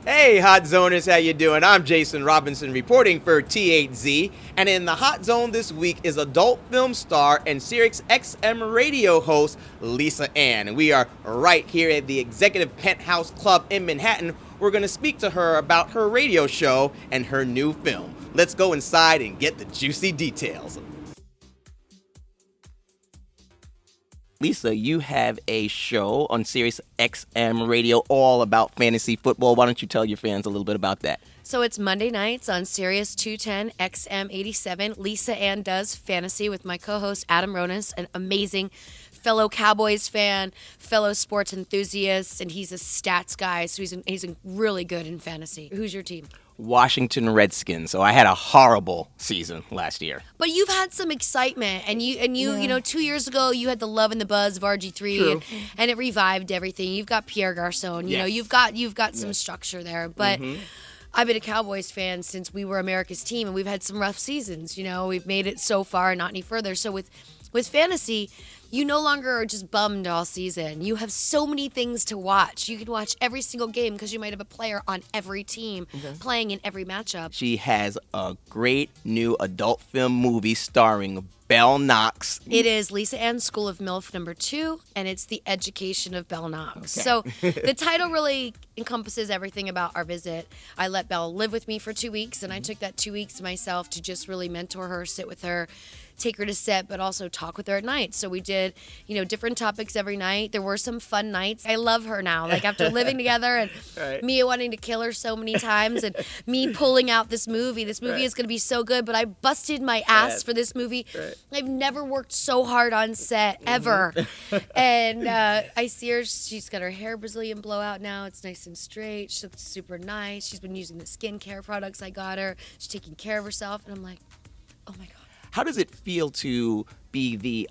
Hey, Hot Zoners, how you doing? I'm Jason Robinson reporting for T8Z, and in the Hot Zone this week is adult film star and Sirius XM radio host Lisa Ann. And we are right here at the Executive Penthouse Club in Manhattan. We're going to speak to her about her radio show and her new film. Let's go inside and get the juicy details. Lisa, you have a show on Sirius XM Radio all about fantasy football. Why don't you tell your fans a little bit about that? So it's Monday nights on Sirius 210 XM 87. Lisa Ann does fantasy with my co-host Adam Ronas, an amazing fellow Cowboys fan, fellow sports enthusiast, and he's a stats guy, so he's really good in fantasy. Who's your team? Washington Redskins. So I had a horrible season last year. But you've had some excitement, and you know, 2 years ago you had the love and the buzz of RG3, and it revived everything. You've got Pierre Garçon. You know, you've got some structure there, but. I've been a Cowboys fan since we were America's team, and we've had some rough seasons. You know, we've made it so far, not any further. So with fantasy, you no longer are just bummed all season. You have so many things to watch. You can watch every single game because you might have a player on every team playing in every matchup. She has a great new adult film movie starring Belle Knox. It is Lisa Ann's School of MILF #2, and it's the education of Belle Knox. So the title really encompasses everything about our visit. I let Belle live with me for 2 weeks, and I took that 2 weeks myself to just really mentor her, sit with her, take her to set, but also talk with her at night. So we did, you know, different topics every night. There were some fun nights. I love her now. Like after living together and me wanting to kill her so many times and me pulling out this movie. This movie is going to be so good, but I busted my ass for this movie. I've never worked so hard on set ever. And I see her. She's got her hair Brazilian blowout now. It's nice and straight. She looks super nice. She's been using the skincare products I got her. She's taking care of herself. And I'm like, oh my God. How does it feel to be the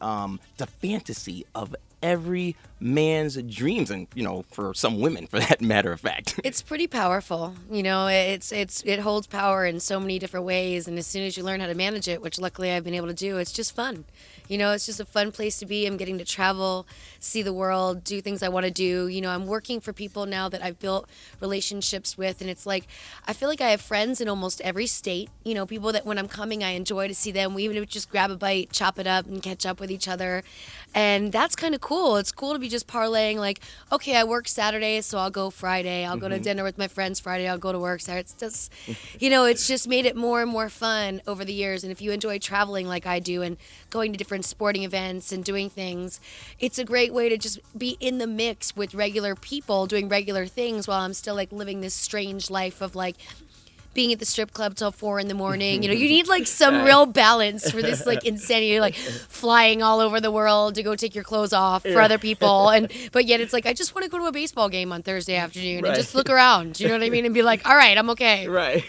fantasy of every man's dreams, and you know, for some women, for that matter of fact? It's pretty powerful. You know, it holds power in so many different ways, and as soon as you learn how to manage it, which luckily I've been able to do, it's just fun. You know, it's just a fun place to be. I'm getting to travel, see the world, do things I want to do. You know, I'm working for people now that I've built relationships with, and it's like I feel like I have friends in almost every state. You know, people that when I'm coming, I enjoy to see them. We even just grab a bite, chop it up, and catch up with each other, and that's kind of cool. It's cool to be just parlaying. Like, okay, I work Saturday, so I'll go Friday. I'll go to dinner with my friends Friday. I'll go to work Saturday. It's just, you know, it's just made it more and more fun over the years. And if you enjoy traveling like I do and going to different sporting events and doing things, it's a great way to just be in the mix with regular people doing regular things while I'm still like living this strange life of like being at the strip club till 4 a.m. You know, you need like some real balance for this like insanity. You're like flying all over the world to go take your clothes off for other people, but yet it's like I just want to go to a baseball game on Thursday afternoon and just look around. You know what I mean? And be like, all right, I'm okay. Right.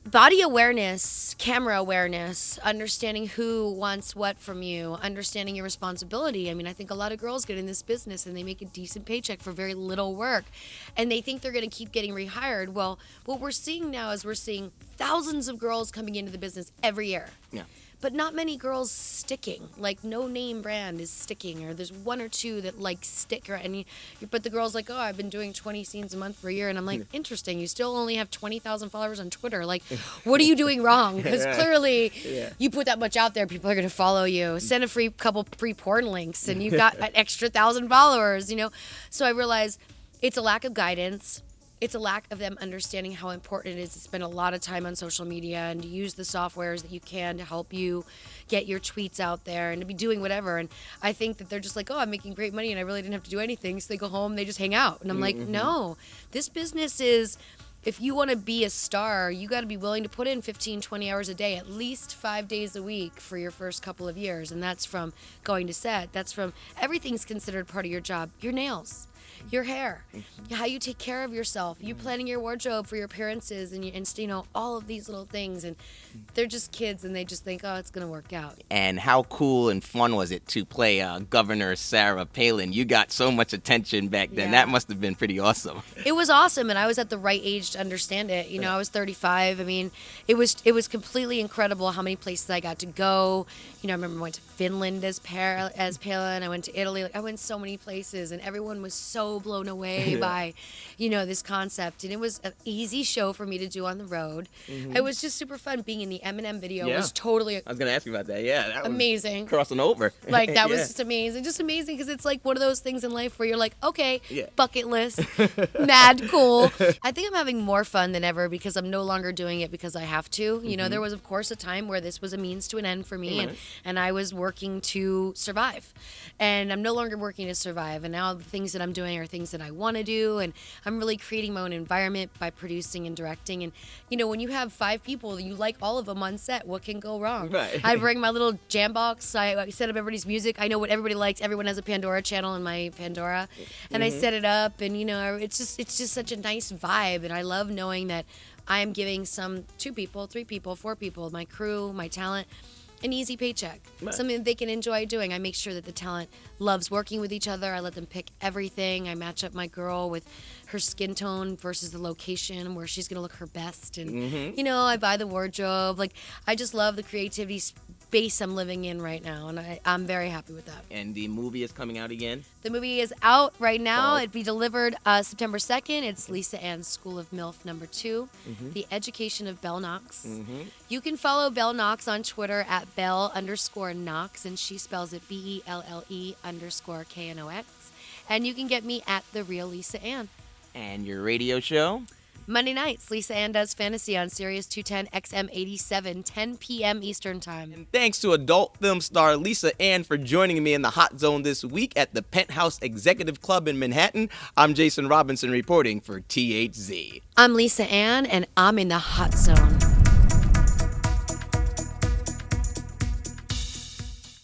Body awareness, camera awareness, understanding who wants what from you, understanding your responsibility. I mean, I think a lot of girls get in this business and they make a decent paycheck for very little work, and they think they're going to keep getting rehired. Well, what we're seeing now is we're seeing thousands of girls coming into the business every year. Yeah. But not many girls sticking. Like no name brand is sticking, or there's one or two that like stick. But the girl's like, oh, I've been doing 20 scenes a month for a year, and I'm like, interesting. You still only have 20,000 followers on Twitter. Like, what are you doing wrong? Because clearly, you put that much out there, people are going to follow you. Send a couple free porn links, and you've got an extra 1,000 followers. You know, so I realized it's a lack of guidance. It's a lack of them understanding how important it is to spend a lot of time on social media and to use the softwares that you can to help you get your tweets out there and to be doing whatever. And I think that they're just like, oh, I'm making great money and I really didn't have to do anything. So they go home, they just hang out. And I'm like, no, this business is, if you want to be a star, you got to be willing to put in 15, 20 hours a day, at least 5 days a week for your first couple of years. And that's from going to set. That's from everything's considered part of your job. Your nails, your hair, how you take care of yourself, you planning your wardrobe for your appearances, and you know, all of these little things. And they're just kids, and they just think, oh, it's going to work out. And how cool and fun was it to play Governor Sarah Palin? You got so much attention back then. Yeah. That must have been pretty awesome. It was awesome, and I was at the right age to understand it. You know, I was 35. I mean, it was completely incredible how many places I got to go. You know, I remember I went to Finland as Palin. I went to Italy. Like, I went so many places, and everyone was so so blown away by, this concept. And it was an easy show for me to do on the road. It was just super fun. Being in the Eminem video was totally I was going to ask you about that. Yeah. That was amazing. crossing over. Like, that was just amazing. Just amazing because it's like one of those things in life where you're like, okay, bucket list, mad cool. I think I'm having more fun than ever because I'm no longer doing it because I have to. There was, of course, a time where this was a means to an end for me, and I was working to survive. And I'm no longer working to survive. And now the things that I'm doing are things that I want to do. And I'm really creating my own environment by producing and directing. And, when you have 5 people, you like all of them on set, what can go wrong? Right. I bring my little jam box. I set up everybody's music. I know what everybody likes. Everyone has a Pandora channel in my Pandora. And I set it up. And, it's just such a nice vibe. And I love knowing that I am giving 2 people, 3 people, 4 people, my crew, my talent, an easy paycheck, something that they can enjoy doing. I make sure that the talent loves working with each other. I let them pick everything. I match up my girl with her skin tone versus the location where she's going to look her best. And, I buy the wardrobe. Like, I just love the creativity space I'm living in right now, and I'm very happy with that. And the movie is coming out again? The movie is out right now. It'll be delivered September 2nd. It's Lisa Ann's School of MILF #2, The Education of Belle Knox. You can follow Belle Knox on Twitter at Belle_Knox, and she spells it BELLE_KNOX. And you can get me at The Real Lisa Ann. And your radio show? Monday nights, Lisa Ann Does Fantasy on Sirius 210 XM 87, 10 p.m. Eastern Time. And thanks to adult film star Lisa Ann for joining me in the Hot Zone this week at the Penthouse Executive Club in Manhattan. I'm Jason Robinson reporting for THZ. I'm Lisa Ann, and I'm in the Hot Zone.